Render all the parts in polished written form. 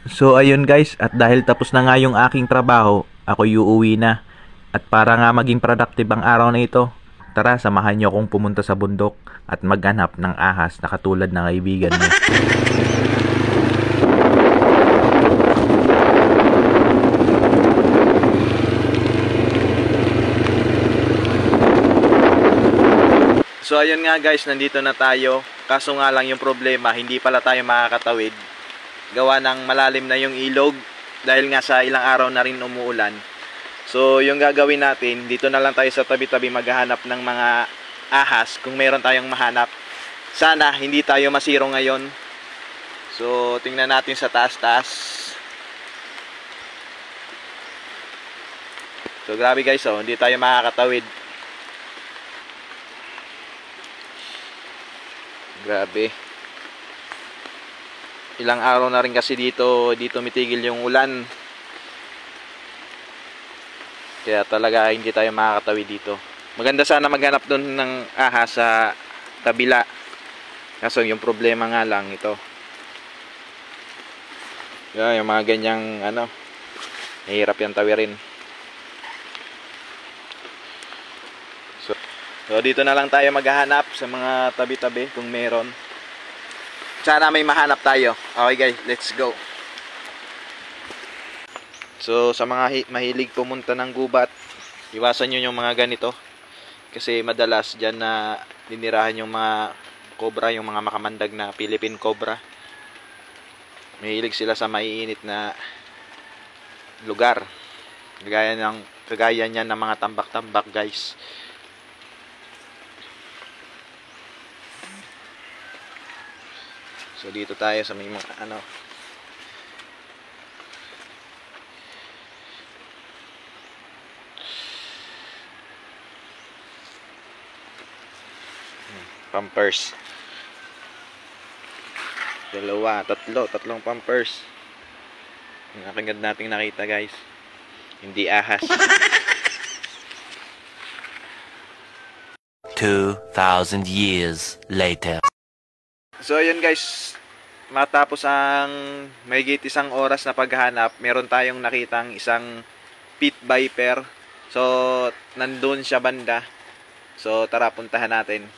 So ayun guys, at dahil tapos na nga yung aking trabaho, ako uuwi na. At para nga maging productive ang araw na ito, tara samahan nyo akong pumunta sa bundok at maghanap ng ahas na katulad ng kaibigan mo. So ayun nga guys, nandito na tayo. Kaso nga lang yung problema, hindi pala tayo makakatawid. Gawa ng malalim na yung ilog dahil nga sa ilang araw na rin umuulan. So yung gagawin natin, dito na lang tayo sa tabi-tabi maghahanap ng mga ahas kung meron tayong mahanap. Sana hindi tayo masiro ngayon. So tingnan natin sa taas-taas. So grabe guys, hindi tayo makakatawid. Grabe. Ilang araw na rin kasi dito mitigil yung ulan. Kaya talaga hindi tayo makakatawid dito. Maganda sana maghanap doon ng ahas sa kabila. Kaso yung problema nga lang ito. Yung mga ganyang mahirap yan tawirin. So dito na lang tayo maghahanap sa mga tabi-tabi kung meron. Sana may mahanap tayo. Okay guys, let's go. So sa mga mahilig pumunta ng gubat, iwasan nyo yung mga ganito. Kasi madalas dyan na dinirahan yung mga cobra, yung mga makamandag na Philippine cobra. Mahilig sila sa maiinit na lugar. Kagaya niyan ng mga tambak-tambak guys. So dito tayo sa may mga pampers. Tatlong pampers. Ang aking nating nakita guys. Hindi ahas. 2,000 years later. So ayun guys, matapos ang mahigit isang oras na paghahanap, meron tayong nakitang isang pit viper. So nandun siya banda. So tara puntahan natin.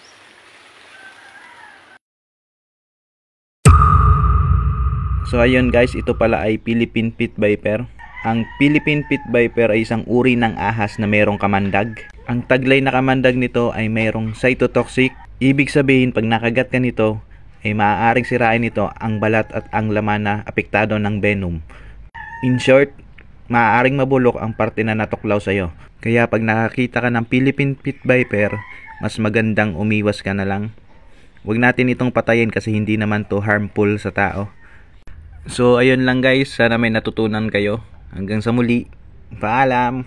So ayun guys, ito pala ay Philippine pit viper. Ang Philippine pit viper ay isang uri ng ahas na mayroong kamandag. Ang taglay na kamandag nito ay mayroong cytotoxic. Ibig sabihin pag nakagat ka nito, ay maaaring sirain nito ang balat at ang laman na apektado ng venom. In short, maaaring mabulok ang parte na natuklaw sa'yo. Kaya pag nakakita ka ng Philippine pit viper, mas magandang umiwas ka na lang. Huwag natin itong patayin kasi hindi naman to harmful sa tao. So ayun lang guys, sana may natutunan kayo. Hanggang sa muli, paalam!